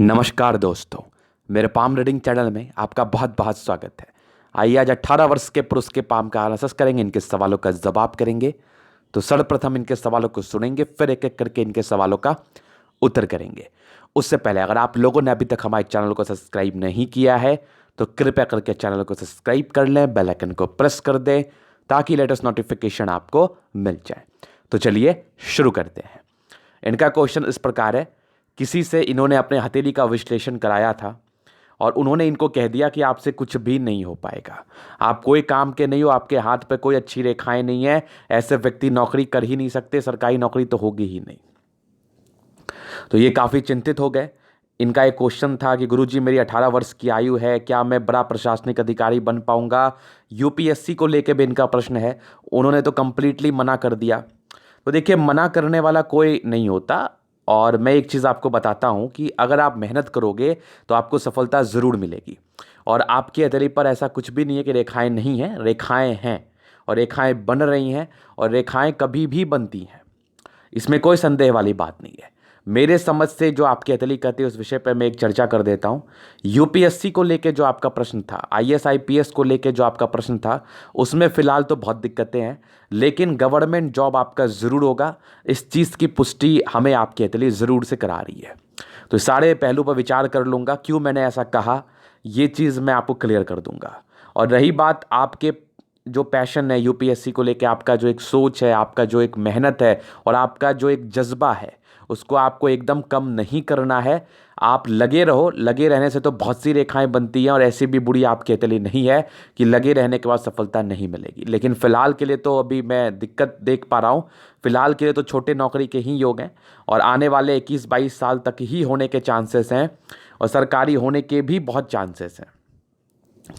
नमस्कार दोस्तों, मेरे पाम रीडिंग चैनल में आपका बहुत बहुत स्वागत है। आइए आज 18 वर्ष के पुरुष के पाम का एनालिसिस करेंगे, इनके सवालों का जवाब करेंगे। तो सर्वप्रथम इनके सवालों को सुनेंगे, फिर एक एक करके इनके सवालों का उत्तर करेंगे। उससे पहले अगर आप लोगों ने अभी तक हमारे चैनल को सब्सक्राइब नहीं किया है तो कृपया करके चैनल को सब्सक्राइब कर लें, बेल आइकन को प्रेस कर दें ताकि लेटेस्ट नोटिफिकेशन आपको मिल जाए। तो चलिए शुरू करते हैं। इनका क्वेश्चन इस प्रकार है, किसी से इन्होंने अपने हथेली का विश्लेषण कराया था और उन्होंने इनको कह दिया कि आपसे कुछ भी नहीं हो पाएगा, आप कोई काम के नहीं हो, आपके हाथ पे कोई अच्छी रेखाएं नहीं है, ऐसे व्यक्ति नौकरी कर ही नहीं सकते, सरकारी नौकरी तो होगी ही नहीं। तो ये काफ़ी चिंतित हो गए। इनका एक क्वेश्चन था कि गुरुजी मेरी 18 वर्ष की आयु है, क्या मैं बड़ा प्रशासनिक अधिकारी बन पाऊंगा। यूपीएससी को लेकर भी इनका प्रश्न है। उन्होंने तो कंप्लीटली मना कर दिया। तो देखिए, मना करने वाला कोई नहीं होता। और मैं एक चीज़ आपको बताता हूं कि अगर आप मेहनत करोगे तो आपको सफलता ज़रूर मिलेगी। और आपके हथेली पर ऐसा कुछ भी नहीं है कि रेखाएं नहीं हैं, रेखाएं हैं और रेखाएं बन रही हैं और रेखाएं कभी भी बनती हैं, इसमें कोई संदेह वाली बात नहीं है। मेरे समझ से जो आपकी हथेली कहती है उस विषय पर मैं एक चर्चा कर देता हूँ। यूपीएससी को लेके जो आपका प्रश्न था, आईएएस आईपीएस को लेके जो आपका प्रश्न था, उसमें फ़िलहाल तो बहुत दिक्कतें हैं, लेकिन गवर्नमेंट जॉब आपका ज़रूर होगा। इस चीज़ की पुष्टि हमें आपकी हथेली ज़रूर से करा रही है। तो सारे पहलू पर विचार कर लूँगा, क्यों मैंने ऐसा कहा ये चीज़ मैं आपको क्लियर कर दूँगा। और रही बात आपके जो पैशन है यूपीएससी को लेके, आपका जो एक सोच है, आपका जो एक मेहनत है और आपका जो एक जज्बा है, उसको आपको एकदम कम नहीं करना है। आप लगे रहो। लगे रहने से तो बहुत सी रेखाएं बनती हैं और ऐसी भी बुरी आपकी हथेली नहीं है कि लगे रहने के बाद सफलता नहीं मिलेगी। लेकिन फ़िलहाल के लिए तो अभी मैं दिक्कत देख पा रहा हूँ। फ़िलहाल के लिए तो छोटे नौकरी के ही योग हैं और आने वाले 21-22 साल तक ही होने के चांसेस हैं और सरकारी होने के भी बहुत चांसेस हैं।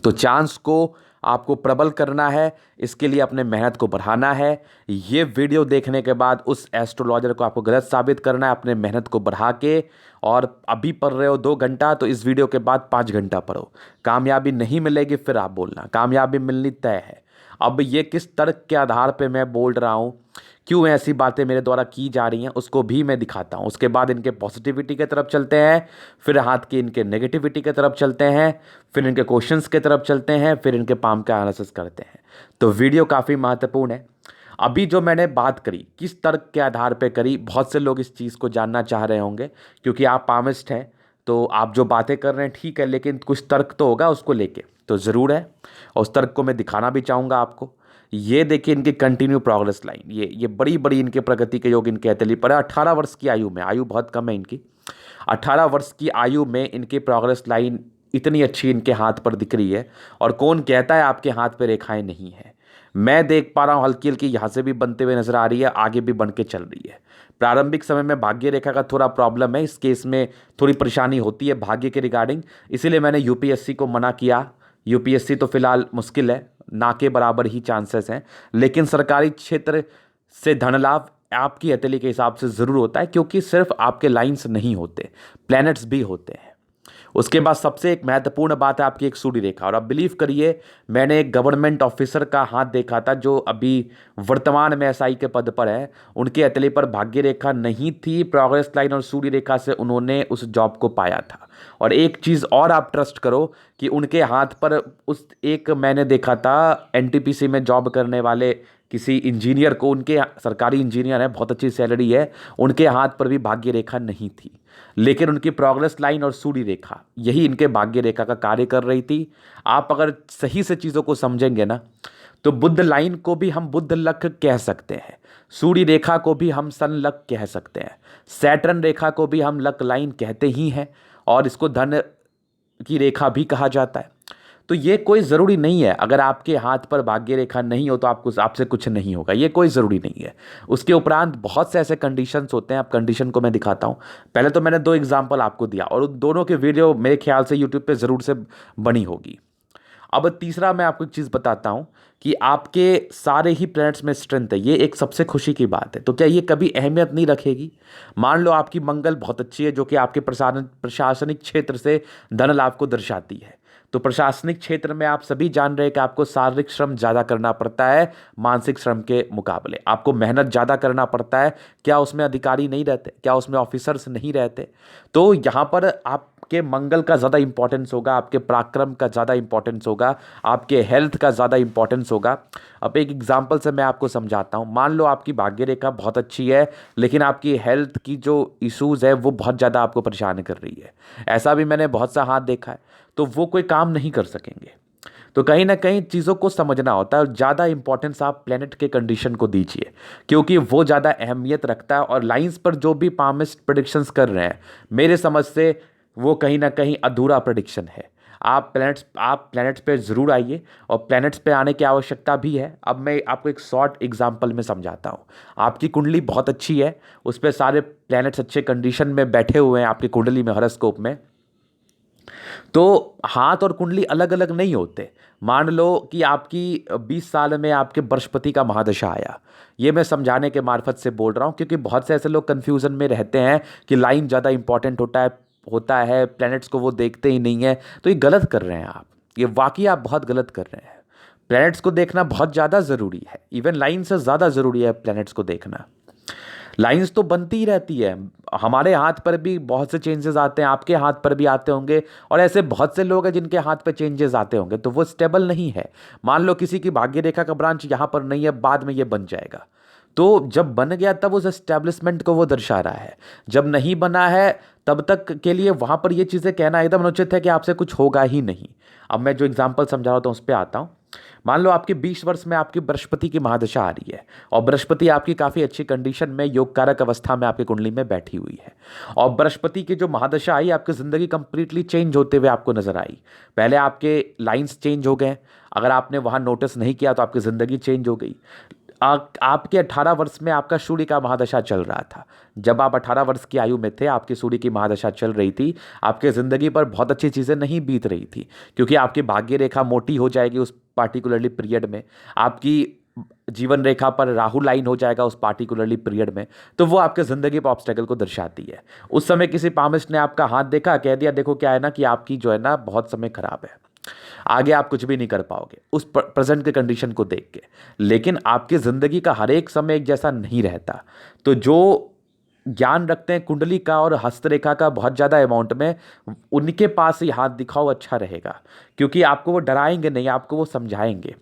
तो चांस को आपको प्रबल करना है, इसके लिए अपने मेहनत को बढ़ाना है। ये वीडियो देखने के बाद उस एस्ट्रोलॉजर को आपको गलत साबित करना है, अपने मेहनत को बढ़ा के। और अभी पढ़ रहे हो 2 घंटा तो इस वीडियो के बाद 5 घंटा पढ़ो। कामयाबी नहीं मिलेगी फिर आप बोलना, कामयाबी मिलनी तय है। अब ये किस तर्क के आधार पे मैं बोल रहा हूँ, क्यों ऐसी बातें मेरे द्वारा की जा रही हैं, उसको भी मैं दिखाता हूँ। उसके बाद इनके पॉजिटिविटी की तरफ चलते हैं, फिर हाथ की इनके नेगेटिविटी की तरफ चलते हैं, फिर इनके क्वेश्चंस की तरफ चलते हैं, फिर इनके पाम का एनालिसिस करते हैं। तो वीडियो काफ़ी महत्वपूर्ण है। अभी जो मैंने बात करी किस तर्क के आधार पे करी, बहुत से लोग इस चीज़ को जानना चाह रहे होंगे, क्योंकि आप पामिस्ट हैं तो आप जो बातें कर रहे हैं ठीक है, लेकिन कुछ तर्क तो होगा उसको लेके। तो ज़रूर है और उस तर्क को मैं दिखाना भी चाहूँगा आपको। ये देखिए इनकी कंटिन्यू प्रोग्रेस लाइन, ये बड़ी बड़ी इनके प्रगति के योग इनके हथेली पर है। 18 वर्ष की आयु में, आयु बहुत कम है इनकी, 18 वर्ष की आयु में इनकी प्रोग्रेस लाइन इतनी अच्छी इनके हाथ पर दिख रही है। और कौन कहता है आपके हाथ पर रेखाएं नहीं है? मैं देख पा रहा हूँ हल्की हल्की यहाँ से भी बनते हुए नजर आ रही है, आगे भी बन के चल रही है। प्रारंभिक समय में भाग्य रेखा का थोड़ा प्रॉब्लम है, इस केस में थोड़ी परेशानी होती है भाग्य के रिगार्डिंग, इसीलिए मैंने यूपीएससी को मना किया। यूपीएससी तो फिलहाल मुश्किल है, ना के बराबर ही चांसेस हैं। लेकिन सरकारी क्षेत्र से धन लाभ आपकी हथेली के हिसाब से ज़रूर होता है, क्योंकि सिर्फ आपके लाइंस नहीं होते, प्लैनेट्स भी होते हैं। उसके बाद सबसे एक महत्वपूर्ण बात है आपकी एक सूर्य रेखा। और अब बिलीव करिए, मैंने एक गवर्नमेंट ऑफिसर का हाथ देखा था जो अभी वर्तमान में एसआई के पद पर है। उनके हथेली पर भाग्य रेखा नहीं थी, प्रोग्रेस लाइन और सूर्य रेखा से उन्होंने उस जॉब को पाया था। और एक चीज़ और आप ट्रस्ट करो कि उनके हाथ पर उस एक मैंने देखा था एनटीपीसी में जॉब करने वाले किसी इंजीनियर को, उनके सरकारी इंजीनियर है, बहुत अच्छी सैलरी है, उनके हाथ पर भी भाग्य रेखा नहीं थी, लेकिन उनकी प्रोग्रेस लाइन और सूर्य रेखा यही इनके भाग्य रेखा का कार्य कर रही थी। आप अगर सही से चीज़ों को समझेंगे ना, तो बुध लाइन को भी हम बुध लक कह सकते हैं, सूर्य रेखा को भी हम सन लक कह सकते हैं, सैटर्न रेखा को भी हम लक लाइन कहते ही हैं, और इसको धन की रेखा भी कहा जाता है। तो ये कोई ज़रूरी नहीं है अगर आपके हाथ पर भाग्य रेखा नहीं हो तो आपसे कुछ नहीं होगा, ये कोई ज़रूरी नहीं है। उसके उपरांत बहुत से ऐसे कंडीशंस होते हैं, आप कंडीशन को मैं दिखाता हूँ। पहले तो मैंने 2 एग्जाम्पल आपको दिया और उन दोनों के वीडियो मेरे ख्याल से यूट्यूब पे ज़रूर से बनी होगी। अब तीसरा मैं आपको एक चीज़ बताता हूँ कि आपके सारे ही प्लैनेट्स में स्ट्रेंथ है, ये एक सबसे खुशी की बात है। तो क्या ये कभी अहमियत नहीं रखेगी? मान लो आपकी मंगल बहुत अच्छी है, जो कि आपके प्रशासनिक क्षेत्र से धन लाभ को दर्शाती है, तो प्रशासनिक क्षेत्र में आप सभी जान रहे हैं कि आपको शारीरिक श्रम ज़्यादा करना पड़ता है मानसिक श्रम के मुकाबले। आपको मेहनत ज़्यादा करना पड़ता है। क्या उसमें अधिकारी नहीं रहते? क्या उसमें ऑफिसर्स नहीं रहते? तो यहाँ पर आपके मंगल का ज़्यादा इंपॉर्टेंस होगा, आपके पराक्रम का ज़्यादा इंपॉर्टेंस होगा, आपके हेल्थ का ज़्यादा इंपॉर्टेंस होगा। अब एक एग्जांपल से मैं आपको समझाता हूँ। मान लो आपकी भाग्य रेखा बहुत अच्छी है, लेकिन आपकी हेल्थ की जो इश्यूज़ है वो बहुत ज़्यादा आपको परेशान कर रही है। ऐसा भी मैंने बहुत सा हाथ देखा है। तो वो कोई काम नहीं कर सकेंगे। तो कहीं ना कहीं चीज़ों को समझना होता है और ज़्यादा इंपॉर्टेंस आप प्लेनेट के कंडीशन को दीजिए, क्योंकि वो ज़्यादा अहमियत रखता है। और लाइंस पर जो भी पामिस्ट प्रेडिक्शंस कर रहे हैं, मेरे समझ से वो कहीं ना कहीं अधूरा प्रेडिक्शन है। आप प्लैनेट्स पे ज़रूर आइए, और प्लैनेट्स पे आने की आवश्यकता भी है। अब मैं आपको एक शॉर्ट एग्जांपल में समझाता हूँ। आपकी कुंडली बहुत अच्छी है, उस पर सारे प्लैनेट्स अच्छे कंडीशन में बैठे हुए हैं आपकी कुंडली में, हॉरोस्कोप में। तो हाथ और कुंडली अलग अलग नहीं होते। मान लो कि आपकी 20 साल में आपके बृहस्पति का महादशा आया। ये मैं समझाने के मार्फत से बोल रहा हूँ, क्योंकि बहुत से ऐसे लोग कन्फ्यूज़न में रहते हैं कि लाइन ज़्यादा इंपॉर्टेंट होता है प्लैनेट्स को वो देखते ही नहीं है। तो ये गलत कर रहे हैं आप, ये वाकई आप बहुत गलत कर रहे हैं। प्लैनेट्स को देखना बहुत ज़्यादा ज़रूरी है, इवन लाइन से ज़्यादा ज़रूरी है प्लैनेट्स को देखना। लाइंस तो बनती ही रहती है। हमारे हाथ पर भी बहुत से चेंजेस आते हैं, आपके हाथ पर भी आते होंगे, और ऐसे बहुत से लोग हैं जिनके हाथ पे चेंजेस आते होंगे। तो वो स्टेबल नहीं है। मान लो किसी की भाग्य रेखा का ब्रांच यहाँ पर नहीं है, बाद में ये बन जाएगा। तो जब बन गया तब उस एस्टेब्लिशमेंट को वो दर्शा रहा है। जब नहीं बना है तब तक के लिए वहाँ पर ये चीज़ें कहना एकदम अनुचित है कि आपसे कुछ होगा ही नहीं। अब मैं जो एग्जाम्पल समझा रहा हूँ उस पर आता हूँ। मान लो आपके 20 वर्ष में आपकी बृहस्पति की महादशा आ रही है, और बृहस्पति आपकी काफ़ी अच्छी कंडीशन में योग कारक अवस्था में आपकी कुंडली में बैठी हुई है। और बृहस्पति की जो महादशा आई, आपकी ज़िंदगी कंप्लीटली चेंज होते हुए आपको नजर आई। पहले आपके लाइंस चेंज हो गए, अगर आपने वहाँ नोटिस नहीं किया तो आपकी ज़िंदगी चेंज हो गई। आपके 18 वर्ष में आपका सूर्य का महादशा चल रहा था। जब आप 18 वर्ष की आयु में थे, आपकी सूर्य की महादशा चल रही थी। आपके ज़िंदगी पर बहुत अच्छी चीज़ें नहीं बीत रही थी, क्योंकि आपकी भाग्य रेखा मोटी हो जाएगी उस पार्टिकुलरली पीरियड में। आपकी जीवन रेखा पर राहु लाइन हो जाएगा उस पार्टिकुलरली पीरियड में। तो वो आपके ज़िंदगी पर ऑब्स्टेकल को दर्शाती है। उस समय किसी पामिस्ट ने आपका हाथ देखा, कह दिया देखो क्या है ना कि आपकी जो है ना बहुत समय खराब है, आगे आप कुछ भी नहीं कर पाओगे उस प्रेजेंट के कंडीशन को देख के। लेकिन आपकी ज़िंदगी का हर एक समय एक जैसा नहीं रहता। तो जो ज्ञान रखते हैं कुंडली का और हस्तरेखा का बहुत ज़्यादा अमाउंट में, उनके पास ही हाथ दिखाओ, अच्छा रहेगा। क्योंकि आपको वो डराएंगे नहीं, आपको वो समझाएंगे।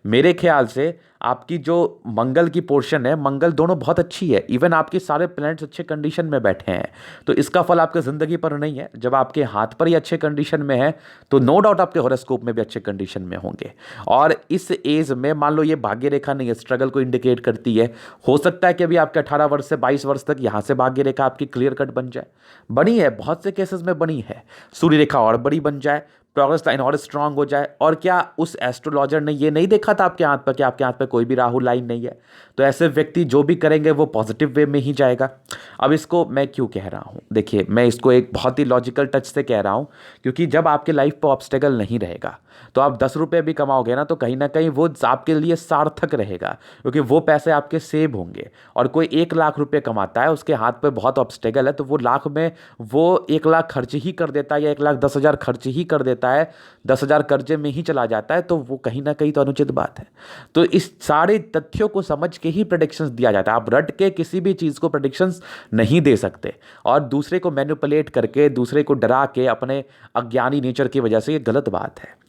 मेरे ख्याल से आपकी जो मंगल की पोर्शन है, मंगल दोनों बहुत अच्छी है, इवन आपके सारे प्लैनेट्स अच्छे कंडीशन में बैठे हैं। तो इसका फल आपके ज़िंदगी पर नहीं है। जब आपके हाथ पर ही अच्छे कंडीशन में है तो नो डाउट आपके हॉरोस्कोप में भी अच्छे कंडीशन में होंगे। और इस एज में मान लो ये भाग्य रेखा नहीं है, स्ट्रगल को इंडिकेट करती है। हो सकता है कि अभी आपके 18 वर्ष से 22 वर्ष तक यहाँ से भाग्य रेखा आपकी क्लियर कट बन जाए, बनी है, बहुत से केसेस में बनी है। सूर्य रेखा और बड़ी बन जाए, प्रोग्रेस लाइन और स्ट्रांग हो जाए। और क्या उस एस्ट्रोलॉजर ने ये नहीं देखा था आपके हाथ पर कि आपके हाथ पर कोई भी राहु लाइन नहीं है? तो ऐसे व्यक्ति जो भी करेंगे वो पॉजिटिव वे में ही जाएगा। अब इसको मैं क्यों कह रहा हूँ, देखिए मैं इसको एक बहुत ही लॉजिकल टच से कह रहा हूँ, क्योंकि जब आपके लाइफ पर ऑब्स्टेकल नहीं रहेगा तो आप 10 रुपये भी कमाओगे ना, तो कहीं ना कहीं वो आपके लिए सार्थक रहेगा, क्योंकि वो पैसे आपके सेव होंगे। और कोई 1 लाख रुपये कमाता है, उसके हाथ पे बहुत ऑब्स्टेकल है, तो वो लाख में वो 1 लाख खर्च ही कर देता है, या 1,10,000 खर्च ही कर देता है, 10,000 कर्जे में ही चला जाता है। तो वो कहीं ना कहीं तो अनुचित बात है। तो इस सारे तथ्यों को समझ के ही प्रेडिक्शंस दिया जाता है। आप रट के किसी भी चीज़ को प्रेडिक्शंस नहीं दे सकते, और दूसरे को मैनिपुलेट करके, दूसरे को डरा के, अपने अज्ञानी नेचर की वजह से, ये गलत बात है।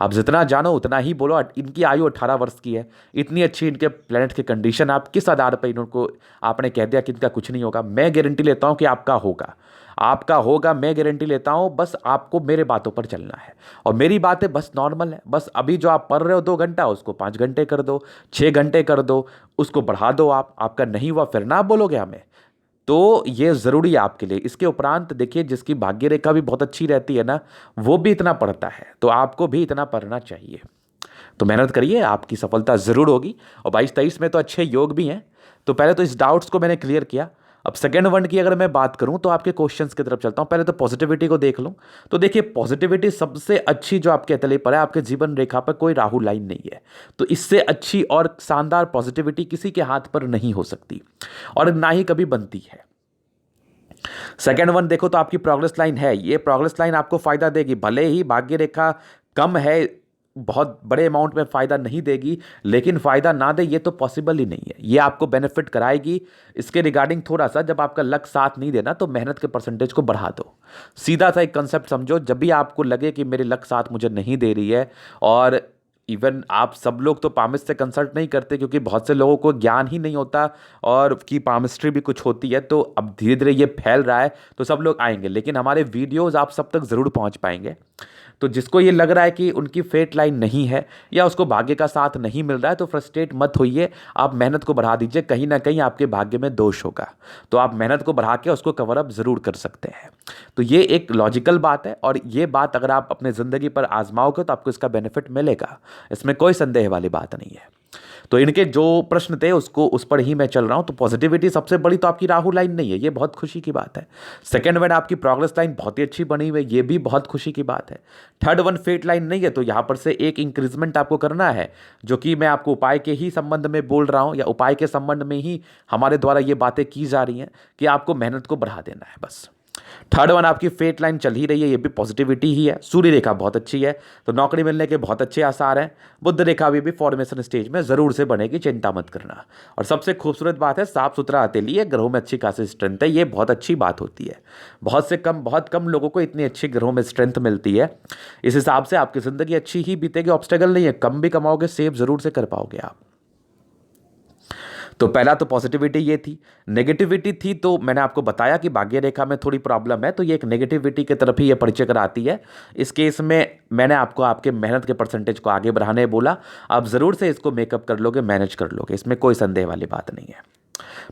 आप जितना जानो उतना ही बोलो। इनकी आयु 18 वर्ष की है, इतनी अच्छी इनके प्लेनेट की कंडीशन, आप किस आधार पर इनको आपने कह दिया कि इनका कुछ नहीं होगा? मैं गारंटी लेता हूं कि आपका होगा, आपका होगा, मैं गारंटी लेता हूं। बस आपको मेरे बातों पर चलना है, और मेरी बातें बस नॉर्मल है। बस अभी जो आप पढ़ रहे हो 2 घंटा, उसको 5 घंटे कर दो, 6 घंटे कर दो, उसको बढ़ा दो। आपका नहीं हुआ फिर ना बोलोगे हमें। तो ये ज़रूरी है आपके लिए। इसके उपरांत देखिए, जिसकी भाग्य रेखा भी बहुत अच्छी रहती है ना, वो भी इतना पढ़ता है, तो आपको भी इतना पढ़ना चाहिए। तो मेहनत करिए, आपकी सफलता ज़रूर होगी। और 22-23 में तो अच्छे योग भी हैं। तो पहले तो इस डाउट्स को मैंने क्लियर किया। अब सेकेंड वन की अगर मैं बात करूं तो आपके क्वेश्चंस की तरफ चलता हूं। पहले तो पॉजिटिविटी को देख लूं। तो देखिए, पॉजिटिविटी सबसे अच्छी जो आपके तले पर है, आपके जीवन रेखा पर कोई राहु लाइन नहीं है। तो इससे अच्छी और शानदार पॉजिटिविटी किसी के हाथ पर नहीं हो सकती, और ना ही कभी बनती है। सेकेंड वन देखो तो आपकी प्रोग्रेस लाइन है। ये प्रोग्रेस लाइन आपको फायदा देगी, भले ही भाग्य रेखा कम है, बहुत बड़े अमाउंट में फ़ायदा नहीं देगी, लेकिन फ़ायदा ना दे ये तो पॉसिबल ही नहीं है। ये आपको बेनिफिट कराएगी। इसके रिगार्डिंग थोड़ा सा, जब आपका लक साथ नहीं देना तो मेहनत के परसेंटेज को बढ़ा दो। सीधा सा एक कंसेप्ट समझो, जब भी आपको लगे कि मेरी लक साथ मुझे नहीं दे रही है, और इवन आप सब लोग तो पामिस्ट से कंसल्ट नहीं करते क्योंकि बहुत से लोगों को ज्ञान ही नहीं होता और कि पामिस्ट्री भी कुछ होती है, तो अब धीरे धीरे ये फैल रहा है तो सब लोग आएंगे, लेकिन हमारे वीडियोस आप सब तक ज़रूर पहुंच पाएंगे। तो जिसको ये लग रहा है कि उनकी फेट लाइन नहीं है या उसको भाग्य का साथ नहीं मिल रहा है, तो फ्रस्ट्रेट मत होइए, आप मेहनत को बढ़ा दीजिए। कहीं ना कहीं आपके भाग्य में दोष होगा, तो आप मेहनत को बढ़ा के उसको कवर अप ज़रूर कर सकते हैं। तो ये एक लॉजिकल बात है, और ये बात अगर आप अपने ज़िंदगी पर आजमाओगे तो आपको इसका बेनिफिट मिलेगा, इसमें कोई संदेह वाली बात नहीं है। तो इनके जो प्रश्न थे उसको उस पर ही मैं चल रहा हूं। तो पॉजिटिविटी सबसे बड़ी तो आपकी राहु लाइन नहीं है, ये बहुत खुशी की बात है। सेकंड वन आपकी प्रोग्रेस लाइन बहुत ही अच्छी बनी हुई है, ये भी बहुत खुशी की बात है। थर्ड वन फेट लाइन नहीं है, तो यहां पर से एक इंक्रीजमेंट आपको करना है, जो कि मैं आपको उपाय के ही संबंध में बोल रहा हूं, या उपाय के संबंध में ही हमारे द्वारा ये बातें की जा रही हैं कि आपको मेहनत को बढ़ा देना है बस। थर्ड वन आपकी फेट लाइन चल ही रही है, ये भी पॉजिटिविटी ही है। सूर्य रेखा बहुत अच्छी है, तो नौकरी मिलने के बहुत अच्छे आसार हैं। बुध रेखा भी फॉर्मेशन स्टेज में जरूर से बनेगी, चिंता मत करना। और सबसे खूबसूरत बात है, साफ सुथरा हथेली है, ग्रहों में अच्छी खासी स्ट्रेंथ है, ये बहुत अच्छी बात होती है। बहुत कम लोगों को इतनी अच्छी ग्रहों में स्ट्रेंथ मिलती है। इस हिसाब से आपकी जिंदगी अच्छी ही बीतेगी, ऑब्स्टेकल नहीं है, कम भी कमाओगे, सेव जरूर से कर पाओगे आप। तो पहला तो पॉजिटिविटी ये थी। नेगेटिविटी थी तो मैंने आपको बताया कि भाग्य रेखा में थोड़ी प्रॉब्लम है, तो ये एक नेगेटिविटी की तरफ ही ये परिचय कराती है। इस केस में मैंने आपको आपके मेहनत के परसेंटेज को आगे बढ़ाने बोला, आप ज़रूर से इसको मेकअप कर लोगे, मैनेज कर लोगे, इसमें कोई संदेह वाली बात नहीं है।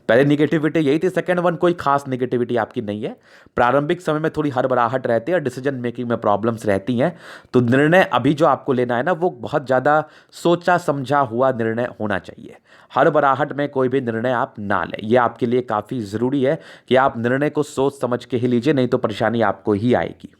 पहले निगेटिविटी यही थी। सेकंड वन कोई खास निगेटिविटी आपकी नहीं है। प्रारंभिक समय में थोड़ी हड़बड़ाहट रहती है और डिसीजन मेकिंग में प्रॉब्लम्स रहती हैं, तो निर्णय अभी जो आपको लेना है ना, वो बहुत ज़्यादा सोचा समझा हुआ निर्णय होना चाहिए। हड़बड़ाहट में कोई भी निर्णय आप ना लें, ये आपके लिए काफ़ी ज़रूरी है कि आप निर्णय को सोच समझ के ही लीजिए, नहीं तो परेशानी आपको ही आएगी।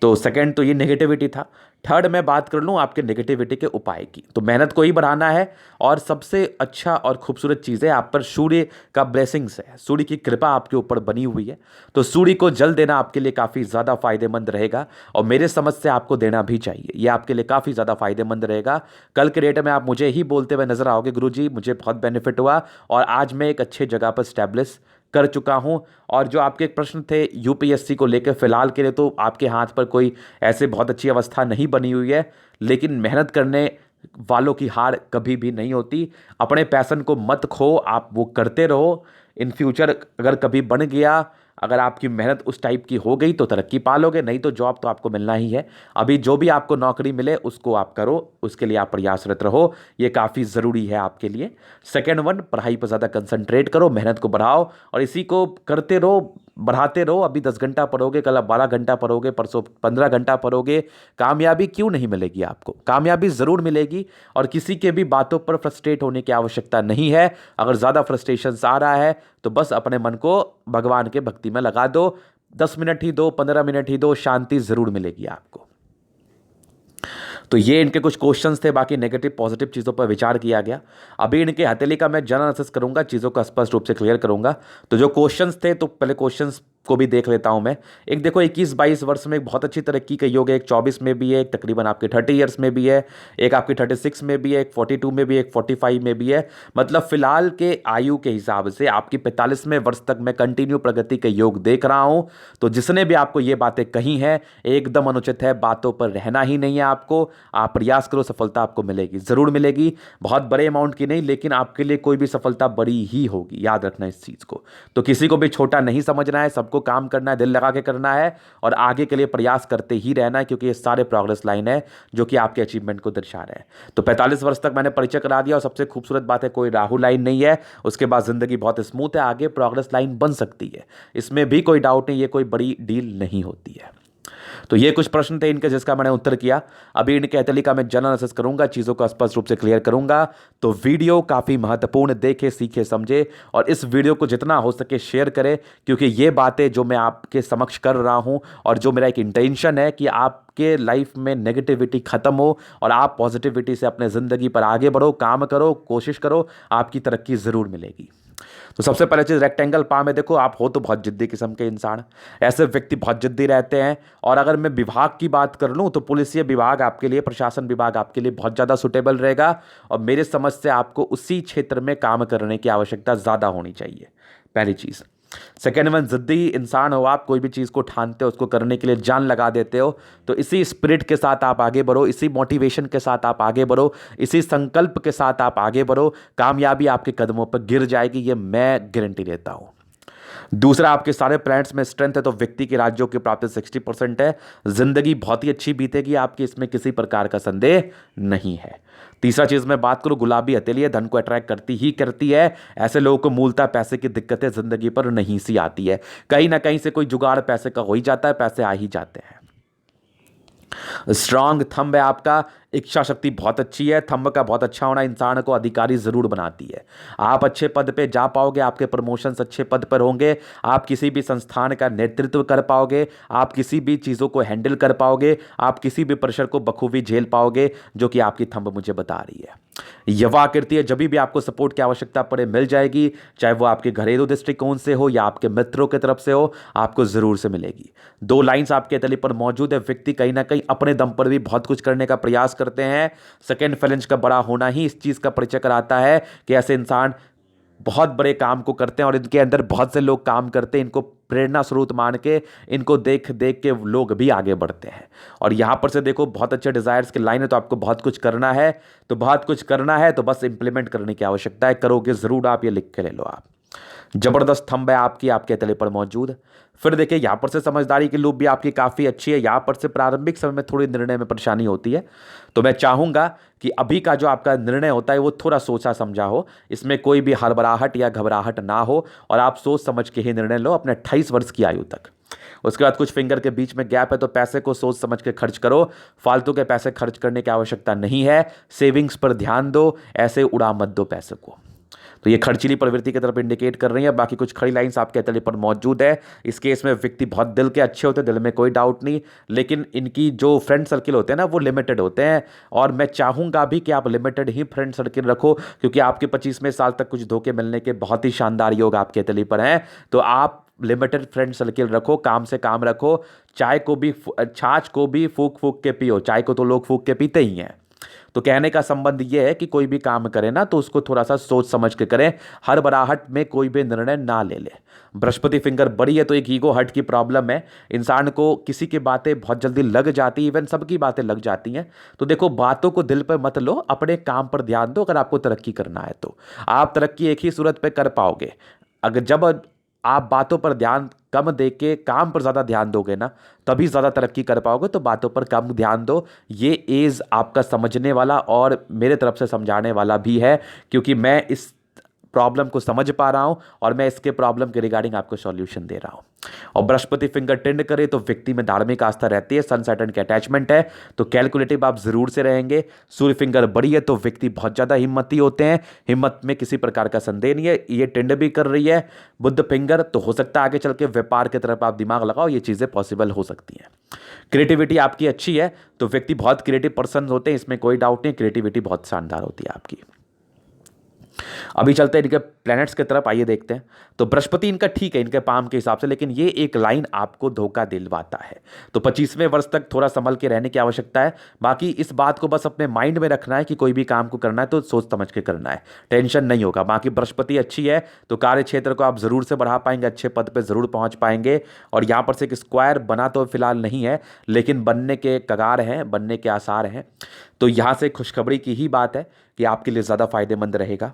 तो सेकंड तो ये नेगेटिविटी था। थर्ड मैं बात कर लूँ आपके नेगेटिविटी के उपाय की, तो मेहनत को ही बढ़ाना है, और सबसे अच्छा और खूबसूरत चीज़ है आप पर सूर्य का ब्लेसिंग्स है, सूर्य की कृपा आपके ऊपर बनी हुई है। तो सूर्य को जल देना आपके लिए काफ़ी ज़्यादा फायदेमंद रहेगा, और मेरे समझ से आपको देना भी चाहिए, ये आपके लिए काफ़ी ज़्यादा फायदेमंद रहेगा। कल के डेट में आप मुझे ही बोलते हुए नजर आओगे, गुरुजी मुझे बहुत बेनिफिट हुआ और आज मैं एक अच्छे जगह पर स्टैब्लिश कर चुका हूं। और जो आपके प्रश्न थे यूपीएससी को लेकर, फिलहाल के लिए तो आपके हाथ पर कोई ऐसे बहुत अच्छी अवस्था नहीं बनी हुई है, लेकिन मेहनत करने वालों की हार कभी भी नहीं होती। अपने पैशन को मत खो, आप वो करते रहो। इन फ्यूचर अगर कभी बन गया, अगर आपकी मेहनत उस टाइप की हो गई तो तरक्की पालोगे, नहीं तो जॉब तो आपको मिलना ही है। अभी जो भी आपको नौकरी मिले उसको आप करो, उसके लिए आप प्रयासरत रहो, ये काफ़ी ज़रूरी है आपके लिए। सेकेंड वन, पढ़ाई पर ज़्यादा कंसंट्रेट करो, मेहनत को बढ़ाओ और इसी को करते रहो, बढ़ाते रहो। अभी 10 घंटा पढ़ोगे, कल आप 12 घंटा पढ़ोगे, परसों 15 घंटा पढ़ोगे, कामयाबी क्यों नहीं मिलेगी आपको? कामयाबी ज़रूर मिलेगी, और किसी के भी बातों पर फ्रस्ट्रेट होने की आवश्यकता नहीं है। अगर ज़्यादा फ्रस्ट्रेशन आ रहा है तो बस अपने मन को भगवान के भक्ति में लगा दो, 10 मिनट ही दो, 15 मिनट ही दो, शांति ज़रूर मिलेगी आपको। तो ये इनके कुछ क्वेश्चंस थे, बाकी नेगेटिव पॉजिटिव चीज़ों पर विचार किया गया। अभी इनके हथेली का मैं जनरल एनालिसिस करूंगा, चीज़ों को स्पष्ट रूप से क्लियर करूंगा। तो जो क्वेश्चंस थे, तो पहले क्वेश्चंस को भी देख लेता हूं मैं। एक देखो, 21-22 वर्ष में एक बहुत अच्छी तरक्की कही होगी, एक 24 में भी है, एक तकरीबन आपके 30 ईयर्स में भी है, एक आपकी 36 में भी है, एक 42 में भी है, एक 45 में भी है। मतलब फिलहाल के आयु के हिसाब से आपकी 45वें वर्ष तक मैं कंटिन्यू प्रगति के योग देख रहा हूं। तो जिसने भी आपको ये बातें कही हैं एकदम अनुचित है, बातों पर रहना ही नहीं है आपको। आप प्रयास करो, सफलता आपको मिलेगी, ज़रूर मिलेगी। बहुत बड़े अमाउंट की नहीं, लेकिन आपके लिए कोई भी सफलता बड़ी ही होगी, याद रखना इस चीज़ को। तो किसी को भी छोटा नहीं समझना है, सबको काम करना है, दिल लगा के करना है और आगे के लिए प्रयास करते ही रहना है, क्योंकि ये सारे प्रोग्रेस लाइन है जो कि आपके अचीवमेंट को दर्शा रहे हैं। तो 45 वर्ष तक मैंने परिचय करा दिया, और सबसे खूबसूरत बात है कोई राहु लाइन नहीं है। उसके बाद जिंदगी बहुत स्मूथ है, आगे प्रोग्रेस लाइन बन सकती है, इसमें भी कोई डाउट नहीं, ये कोई बड़ी डील नहीं होती है। तो ये कुछ प्रश्न थे इनके, जिसका मैंने उत्तर किया। अभी इनके हथेली का मैं जनरल एनालिसिस करूंगा, चीज़ों को स्पष्ट रूप से क्लियर करूंगा। तो वीडियो काफ़ी महत्वपूर्ण, देखे सीखे समझे, और इस वीडियो को जितना हो सके शेयर करें, क्योंकि ये बातें जो मैं आपके समक्ष कर रहा हूं और जो मेरा एक इंटेंशन है कि आपके लाइफ में नेगेटिविटी खत्म हो और आप पॉजिटिविटी से अपने ज़िंदगी पर आगे बढ़ो, काम करो, कोशिश करो, आपकी तरक्की ज़रूर मिलेगी। तो सबसे पहले चीज रेक्टेंगल पाम में देखो, आप हो तो बहुत जिद्दी किस्म के इंसान, ऐसे व्यक्ति बहुत जिद्दी रहते हैं। और अगर मैं विभाग की बात कर लूँ तो पुलिस विभाग आपके लिए, प्रशासन विभाग आपके लिए बहुत ज़्यादा सुटेबल रहेगा। और मेरे समझ से आपको उसी क्षेत्र में काम करने की आवश्यकता ज़्यादा होनी चाहिए, पहली चीज़। सेकेंड वन, जिद्दी इंसान हो आप, कोई भी चीज़ को ठानते हो उसको करने के लिए जान लगा देते हो, तो इसी स्पिरिट के साथ आप आगे बढ़ो, इसी मोटिवेशन के साथ आप आगे बढ़ो, इसी संकल्प के साथ आप आगे बढ़ो, कामयाबी आपके कदमों पर गिर जाएगी, ये मैं गारंटी देता हूं। दूसरा, आपके सारे प्लैनेट्स में स्ट्रेंथ है तो व्यक्ति की राज्यों की प्राप्ति 60% है, जिंदगी बहुत ही अच्छी बीतेगी आपकी, इसमें किसी प्रकार का संदेह नहीं है। तीसरा चीज मैं बात करूं, गुलाबी हथेली है, धन को अट्रैक्ट करती ही करती है। ऐसे लोगों को मूलतः पैसे की दिक्कतें जिंदगी पर नहीं सी आती है, कहीं ना कहीं से कोई जुगाड़ पैसे का हो ही जाता है, पैसे आ ही जाते हैं। स्ट्रांग थंब है आपका, इच्छा शक्ति बहुत अच्छी है। थंब का बहुत अच्छा होना इंसान को अधिकारी जरूर बनाती है। आप अच्छे पद पे जा पाओगे, आपके प्रमोशंस अच्छे पद पर होंगे, आप किसी भी संस्थान का नेतृत्व कर पाओगे, आप किसी भी चीज़ों को हैंडल कर पाओगे, आप किसी भी प्रेशर को बखूबी झेल पाओगे, जो कि आपकी थंब मुझे बता रही है। युवा आकृति है, जब भी आपको सपोर्ट की आवश्यकता पड़े मिल जाएगी, चाहे वो आपके घरेलू दृष्टिकोण से हो या आपके मित्रों की तरफ से हो, आपको जरूर से मिलेगी। दो लाइंस आपके तली पर मौजूद है, व्यक्ति कहीं ना कहीं अपने दम पर भी बहुत कुछ करने का प्रयास करते हैं। सेकेंड फैलेंज का बड़ा होना ही इस चीज का परिचय कराता है कि ऐसे इंसान बहुत बड़े काम को करते हैं और इनके अंदर बहुत से लोग काम करते हैं, इनको प्रेरणा स्रोत मान के, इनको देख देख के लोग भी आगे बढ़ते हैं। और यहां पर से देखो, बहुत अच्छे डिजायर्स की लाइन है, तो आपको बहुत कुछ करना है, तो बहुत कुछ करना है, तो बस इंप्लीमेंट करने की आवश्यकता है, करोगे जरूर आप, ये लिख के ले लो आप। जबरदस्त थंब है आपकी, आपके तले पर मौजूद। फिर देखिए, यहां पर से समझदारी की लूप भी आपकी काफी अच्छी है। यहां पर से प्रारंभिक समय में थोड़ी निर्णय में परेशानी होती है, तो मैं चाहूंगा कि अभी का जो आपका निर्णय होता है वो थोड़ा सोचा समझा हो, इसमें कोई भी हड़बड़ाहट या घबराहट ना हो, और आप सोच समझ के ही निर्णय लो अपने 28 वर्ष की आयु तक। उसके बाद कुछ फिंगर के बीच में गैप है, तो पैसे को सोच समझ के खर्च करो, फालतू के पैसे खर्च करने की आवश्यकता नहीं है। सेविंग्स पर ध्यान दो, ऐसे उड़ा मत दो पैसे को। तो ये खर्चीली प्रवृत्ति की तरफ इंडिकेट कर रही है। बाकी कुछ खड़ी लाइंस आपके तले पर मौजूद है। इस केस में व्यक्ति बहुत दिल के अच्छे होते हैं, दिल में कोई डाउट नहीं, लेकिन इनकी जो फ्रेंड सर्किल होते हैं ना, वो लिमिटेड होते हैं। और मैं चाहूंगा भी कि आप लिमिटेड ही फ्रेंड सर्किल रखो, क्योंकि आपके 25वें साल तक कुछ धोखे मिलने के बहुत ही शानदार योग आपके तले पर हैं। तो आप लिमिटेड फ्रेंड सर्किल रखो, काम से काम रखो। चाय को भी, छाछ को भी फूक फूक के पियो, चाय को तो लोग फूक के पीते ही हैं। तो कहने का संबंध यह है कि कोई भी काम करें ना, तो उसको थोड़ा सा सोच समझ के करें, हर बराहट में कोई भी निर्णय ना ले ले। बृहस्पति फिंगर बड़ी है, तो एक ईगो हर्ट की प्रॉब्लम है, इंसान को किसी की बातें बहुत जल्दी लग जाती है, इवन सबकी बातें लग जाती हैं। तो देखो, बातों को दिल पर मत लो, अपने काम पर ध्यान दो। अगर आपको तरक्की करना है तो आप तरक्की एक ही सूरत पे कर पाओगे, अगर जब आप बातों पर ध्यान कम दे के काम पर ज़्यादा ध्यान दोगे ना, तभी ज़्यादा तरक्की कर पाओगे। तो बातों पर कम ध्यान दो। ये एज आपका समझने वाला और मेरे तरफ से समझाने वाला भी है, क्योंकि मैं इस प्रॉब्लम को समझ पा रहा हूं और मैं इसके प्रॉब्लम के रिगार्डिंग आपको सॉल्यूशन दे रहा हूं। और बृहस्पति फिंगर टेंड करे तो व्यक्ति में धार्मिक आस्था रहती है, सन सैटर्न की अटैचमेंट है, तो कैलकुलेटिव आप जरूर से रहेंगे। सूर्य फिंगर बड़ी है, तो व्यक्ति बहुत ज्यादा हिम्मती होते हैं, हिम्मत में किसी प्रकार का संदेह नहीं है। ये टेंड भी कर रही है। बुध फिंगर, तो हो सकता है आगे चल के व्यापार की तरफ आप दिमाग लगाओ, ये चीजें पॉसिबल हो सकती हैं। क्रिएटिविटी आपकी अच्छी है, तो व्यक्ति बहुत क्रिएटिव पर्सन होते हैं, इसमें कोई डाउट नहीं, क्रिएटिविटी बहुत शानदार होती है आपकी। अभी चलते हैं इनके प्लैनेट्स की तरफ, आइए देखते हैं। तो बृहस्पति इनका ठीक है इनके पाम के हिसाब से, लेकिन ये एक लाइन आपको धोखा दिलवाता है, तो 25वें वर्ष तक थोड़ा संभल के रहने की आवश्यकता है। बाकी इस बात को बस अपने माइंड में रखना है कि कोई भी काम को करना है तो सोच समझ के करना है, टेंशन नहीं होगा। बाकी बृहस्पति अच्छी है, तो कार्य क्षेत्र को आप जरूर से बढ़ा पाएंगे, अच्छे पद पर जरूर पहुंच पाएंगे। और यहां पर से एक स्क्वायर बना तो फिलहाल नहीं है, लेकिन बनने के कगार हैं, बनने के आसार हैं। तो यहां से खुशखबरी की ही बात है कि आपके लिए ज्यादा फायदेमंद रहेगा।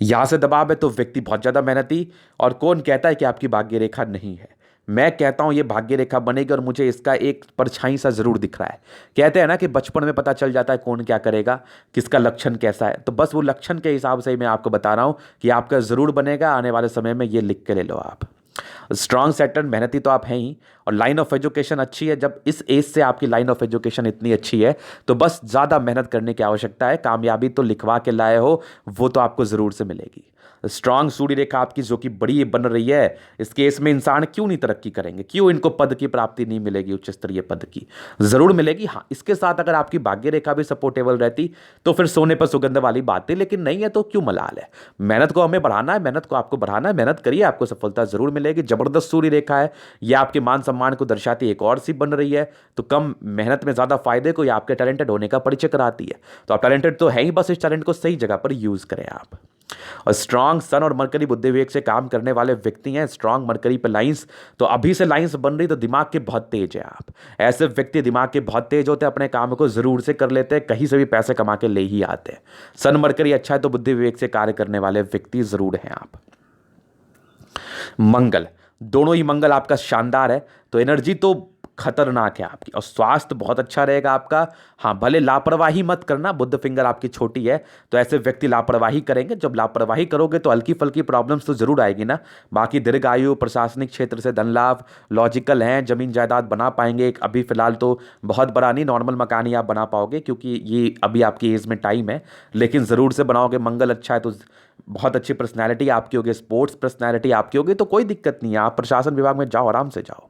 यहां से दबाव है, तो व्यक्ति बहुत ज्यादा मेहनती, और कौन कहता है कि आपकी भाग्य रेखा नहीं है, मैं कहता हूं ये भाग्य रेखा बनेगी, और मुझे इसका एक परछाई सा जरूर दिख रहा है। कहते हैं ना कि बचपन में पता चल जाता है कौन क्या करेगा, किसका लक्षण कैसा है, तो बस वो लक्षण के हिसाब से ही मैं आपको बता रहा हूं कि आपका जरूर बनेगा आने वाले समय में, ये लिख के ले लो आप। स्ट्रॉन्ग सैटर्न, मेहनती तो आप हैं ही, और लाइन ऑफ एजुकेशन अच्छी है। जब इस एज से आपकी लाइन ऑफ एजुकेशन इतनी अच्छी है, तो बस ज़्यादा मेहनत करने की आवश्यकता है। कामयाबी तो लिखवा के लाए हो, वो तो आपको ज़रूर से मिलेगी। स्ट्रांग सूर्य रेखा आपकी जो कि बड़ी बन रही है, इस केस में इंसान क्यों नहीं तरक्की करेंगे, क्यों इनको पद की प्राप्ति नहीं मिलेगी, उच्च स्तरीय पद की जरूर मिलेगी। हाँ, इसके साथ अगर आपकी भाग्य रेखा भी सपोर्टेबल रहती तो फिर सोने पर सुगंध वाली बात है, लेकिन नहीं है तो क्यों मलाल है। मेहनत को हमें बढ़ाना है, मेहनत को आपको बढ़ाना है, मेहनत करिए, आपको सफलता जरूर मिलेगी। जबरदस्त सूर्य रेखा है, यह आपके मान सम्मान को दर्शाती एक और सी बन रही है, तो कम मेहनत में ज्यादा फायदे को, या आपके टैलेंटेड होने का परिचय कराती है। तो आप टैलेंटेड तो है ही, बस इस टैलेंट को सही जगह पर यूज करें आप। और स्ट्रांग सन और मरकरी बुद्धि विवेक से काम करने वाले व्यक्ति हैं, स्ट्रांग मरकरी पे लाइंस, तो अभी से लाइंस बन रही तो दिमाग के बहुत तेज है आप। ऐसे व्यक्ति दिमाग के बहुत तेज होते हैं, अपने काम को जरूर से कर लेते हैं, कहीं से भी पैसे कमा के ले ही आते हैं। सन मरकरी अच्छा है तो बुद्धि विवेक से कार्य करने वाले व्यक्ति जरूर हैं आप। मंगल, दोनों ही मंगल आपका शानदार है, तो एनर्जी तो खतरनाक है आपकी, और स्वास्थ्य बहुत अच्छा रहेगा आपका। हाँ, भले लापरवाही मत करना, बुद्ध फिंगर आपकी छोटी है, तो ऐसे व्यक्ति लापरवाही करेंगे। जब लापरवाही करोगे तो हल्की फल्की प्रॉब्लम्स तो जरूर आएगी ना। बाकी दीर्घायु, प्रशासनिक क्षेत्र से धन लाभ, लॉजिकल हैं, जमीन जायदाद बना पाएंगे। एक अभी फिलहाल तो बहुत बड़ा नहीं, नॉर्मल मकान ही आप बना पाओगे, क्योंकि ये अभी आपकी एज में टाइम है, लेकिन ज़रूर से बनाओगे। मंगल अच्छा है तो बहुत अच्छी पर्सनैलिटी आपकी होगी, स्पोर्ट्स पर्सनैलिटी आपकी होगी, तो कोई दिक्कत नहीं है, आप प्रशासन विभाग में जाओ, आराम से जाओ।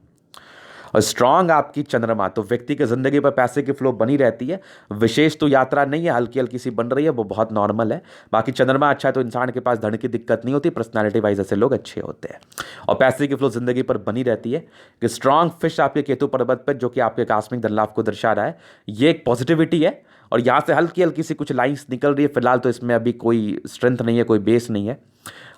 और स्ट्रांग आपकी चंद्रमा, तो व्यक्ति की जिंदगी पर पैसे की फ्लो बनी रहती है, विशेष तो यात्रा नहीं है, हल्की हल्की सी बन रही है, वो बहुत नॉर्मल है। बाकी चंद्रमा अच्छा है तो इंसान के पास धन की दिक्कत नहीं होती, पर्सनालिटी वाइज ऐसे लोग अच्छे होते हैं, और पैसे की फ्लो जिंदगी पर बनी रहती है। कि स्ट्रांग फिश आपके केतु पर्वत पर, जो कि आपके आकस्मिक धन लाभ को दर्शा रहा है, ये एक पॉजिटिविटी है, और यहाँ से हल्की हल्की सी कुछ लाइंस निकल रही है फिलहाल, तो इसमें अभी कोई स्ट्रेंथ नहीं है, कोई बेस नहीं है।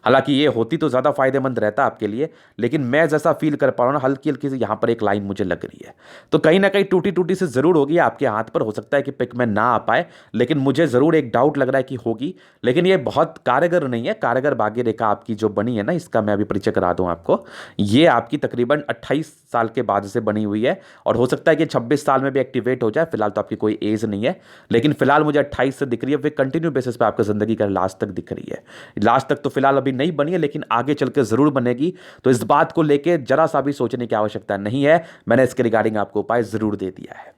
हालांकि ये होती तो ज़्यादा फायदेमंद रहता आपके लिए, लेकिन मैं जैसा फील कर पा रहा हूँ ना, हल्की हल्की से यहाँ पर एक लाइन मुझे लग रही है, तो कहीं ना कहीं टूटी टूटी से ज़रूर होगी आपके हाथ पर। हो सकता है कि पिक में ना आ पाए, लेकिन मुझे ज़रूर एक डाउट लग रहा है कि होगी, लेकिन ये बहुत कारगर नहीं है। कारगर भाग्य रेखा आपकी जो बनी है ना, इसका मैं अभी परिचय करा दूँ आपको। ये आपकी तकरीबन 28 साल के बाद से बनी हुई है, और हो सकता है कि 26 साल में भी एक्टिवेट हो जाए। फिलहाल तो आपकी कोई एज नहीं है, लेकिन फिलहाल मुझे 28 से दिख रही है, फिर कंटिन्यू बेसिस पे आपकी ज़िंदगी का लास्ट तक दिख रही है। लास्ट तक तो फिलहाल अभी नहीं बनी है, लेकिन आगे चलकर जरूर बनेगी, तो इस बात को लेकर जरा सा भी सोचने की आवश्यकता नहीं है, मैंने इसके रिगार्डिंग आपको उपाय जरूर दे दिया है।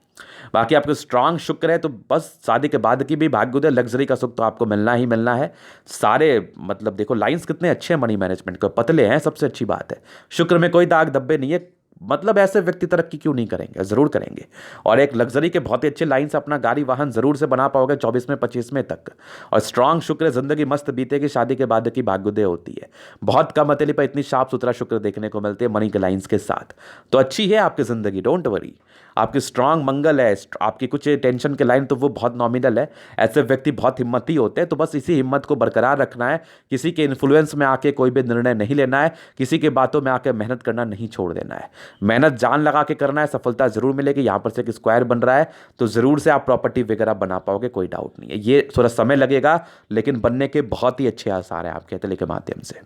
बाकी आपको स्ट्रांग शुक्र है, तो बस शादी के बाद की भी भाग्योदय, लग्जरी का सुख तो आपको मिलना ही मिलना है। सारे मतलब देखो लाइंस कितने अच्छे हैं, मनी मैनेजमेंट को पतले हैं, सबसे अच्छी बात है। शुक्र में कोई दाग धब्बे नहीं है, मतलब ऐसे व्यक्ति तरक्की क्यों नहीं करेंगे, जरूर करेंगे। और एक लग्जरी के बहुत ही अच्छे लाइन से अपना गाड़ी वाहन जरूर से बना पाओगे 24 में 25 में तक। और स्ट्रांग शुक्र, जिंदगी मस्त बीतेगी, शादी के बाद की भाग्योदय होती है। बहुत कम हथेली पर इतनी साफ सुथरा शुक्र देखने को मिलते हैं मनी के लाइंस के साथ, तो अच्छी है आपकी जिंदगी, डोंट वरी। आपकी स्ट्रांग मंगल है, आपकी कुछ टेंशन के लाइन तो वो बहुत नॉमिनल है। ऐसे व्यक्ति बहुत हिम्मती होते हैं, तो बस इसी हिम्मत को बरकरार रखना है। किसी के इन्फ्लुएंस में आके कोई भी निर्णय नहीं लेना है, किसी के बातों में आके मेहनत करना नहीं छोड़ देना है। मेहनत जान लगा के करना है, सफलता जरूर मिलेगी। यहां पर से एक स्क्वायर बन रहा है, तो जरूर से आप प्रॉपर्टी वगैरह बना पाओगे, कोई डाउट नहीं है। ये थोड़ा समय लगेगा, लेकिन बनने के बहुत ही अच्छे आसार हैं आपके हथेली के माध्यम से।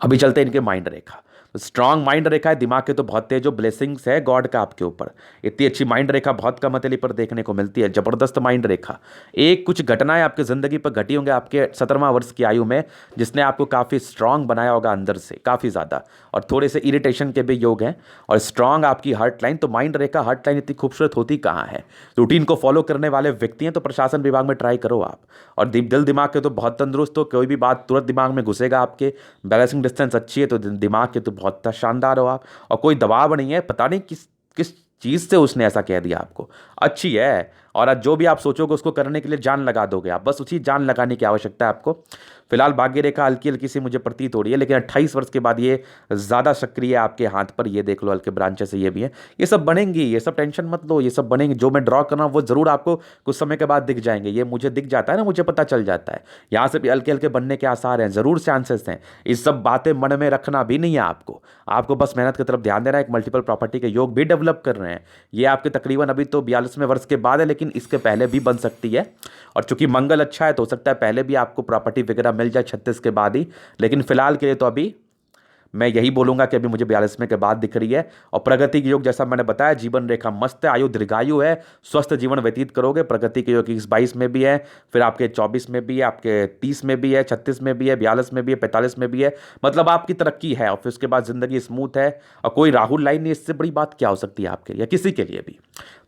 अभी चलते हैं इनके माइंड रेखा। स्ट्रांग माइंड रेखा है, दिमाग के तो बहुत तेज, जो ब्लेसिंग्स है गॉड का आपके ऊपर। इतनी अच्छी माइंड रेखा बहुत कम हथेली पर देखने को मिलती है, जबरदस्त माइंड रेखा। एक कुछ घटनाएं आपकी जिंदगी पर घटी होंगे आपके 17वां वर्ष की आयु में, जिसने आपको काफी स्ट्रांग बनाया होगा अंदर से, काफी ज्यादा, और थोड़े से इरिटेशन के भी योग हैं। और स्ट्रांग आपकी हार्ट लाइन, तो माइंड रेखा हार्ट लाइन इतनी खूबसूरत होती कहाँ है। रूटीन को फॉलो करने वाले व्यक्ति हैं, तो प्रशासन विभाग में ट्राई करो आप। और दिल दिमाग के तो बहुत तंदुरुस्त हो, कोई भी बात तुरंत दिमाग में घुसेगा आपके। बैलेंसिंग डिस्टेंस अच्छी है, तो दिमाग के तो बहुत शानदार हो आप, और कोई दबाव नहीं है। पता नहीं किस किस चीज से उसने ऐसा कह दिया आपको, अच्छी है। और आज जो भी आप सोचोगे उसको करने के लिए जान लगा दोगे आप, बस उसी जान लगाने की आवश्यकता है आपको। फिलहाल भाग्य रेखा हल्की हल्की सी मुझे प्रतीत हो रही है, लेकिन 28 वर्ष के बाद ये ज़्यादा सक्रिय है आपके हाथ पर। ये देख लो, हल्के ब्रांचेस ये भी है, ये सब बनेंगी, ये सब टेंशन मत लो, ये सब बनेंगे। जो मैं ड्रॉ कर रहा हूँ वो जरूर आपको कुछ समय के बाद दिख जाएंगे। ये मुझे दिख जाता है ना, मुझे पता चल जाता है। यहाँ से भी हल्के हल्के बनने के आसार हैं, जरूर चांसेस हैं। इस सब बातें मन में रखना भी नहीं है आपको बस मेहनत की तरफ ध्यान देना है। एक मल्टीपल प्रॉपर्टी के योग भी डेवलप कर रहे हैं, ये आपके तकरीबन अभी तो 42वें वर्ष के बाद है, लेकिन इसके पहले भी बन सकती है। और चूंकि मंगल अच्छा है, तो हो सकता है पहले भी आपको प्रॉपर्टी वगैरह मिल जाए 36 के बाद ही, लेकिन फिलहाल के लिए तो अभी मैं यही बोलूंगा कि अभी मुझे 42वें के बाद दिख रही है। और प्रगति के योग जैसा मैंने बताया, जीवन रेखा मस्त है, आयु दीर्घायु है, स्वस्थ जीवन व्यतीत करोगे। प्रगति के योग 22 में भी है, फिर आपके 24 में भी है, आपके 30 में भी है, 36 में भी है, 42 में भी है, 45 में भी है। मतलब आपकी तरक्की है, और फिर उसके बाद जिंदगी स्मूथ है, और कोई राहुल लाइन नहीं। इससे बड़ी बात क्या हो सकती है आपके लिए, किसी के लिए भी।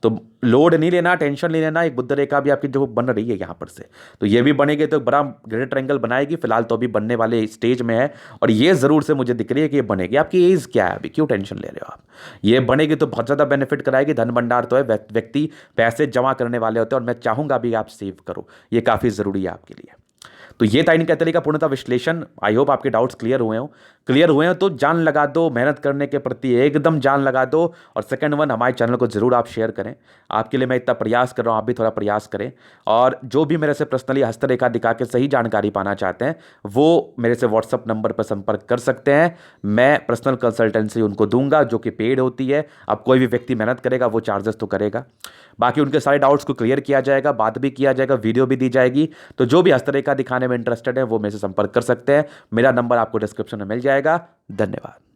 तो लोड नहीं लेना, टेंशन नहीं लेना। एक बुद्ध रेखा भी आपकी जो बन रही है यहाँ पर से, तो ये भी बनेगी तो बड़ा ग्रेट ट्रायंगल बनाएगी। फिलहाल तो अभी बनने वाले स्टेज में है, और ये ज़रूर से मुझे दिख रही है कि ये बनेगी। आपकी एज क्या है अभी, क्यों टेंशन ले रहे हो आप? ये बनेगी तो बहुत ज़्यादा बेनिफिट कराएगी। धन भंडार तो है, व्यक्ति पैसे जमा करने वाले होते हैं, और मैं चाहूँगा भी आप सेव करो, ये काफ़ी ज़रूरी है आपके लिए। तो ये था इनका तरीका पूर्णतः विश्लेषण। आई होप आपके डाउट्स क्लियर हुए हो तो जान लगा दो, मेहनत करने के प्रति एकदम जान लगा दो। और सेकंड वन, हमारे चैनल को जरूर आप शेयर करें। आपके लिए मैं इतना प्रयास कर रहा हूँ, आप भी थोड़ा प्रयास करें। और जो भी मेरे से पर्सनली हस्तरेखा दिखा के सही जानकारी पाना चाहते हैं, वो मेरे से व्हाट्सअप नंबर पर संपर्क कर सकते हैं। मैं पर्सनल कंसल्टेंसी उनको दूंगा, जो कि पेड होती है। अब कोई भी व्यक्ति मेहनत करेगा वो चार्जेस तो करेगा, बाकी उनके सारे डाउट्स को क्लियर किया जाएगा, बात भी किया जाएगा, वीडियो भी दी जाएगी। तो जो भी हस्तरेखा दिखाने में इंटरेस्टेड है वो मेरे से संपर्क कर सकते हैं। मेरा नंबर आपको डिस्क्रिप्शन में मिल जाएगा। धन्यवाद।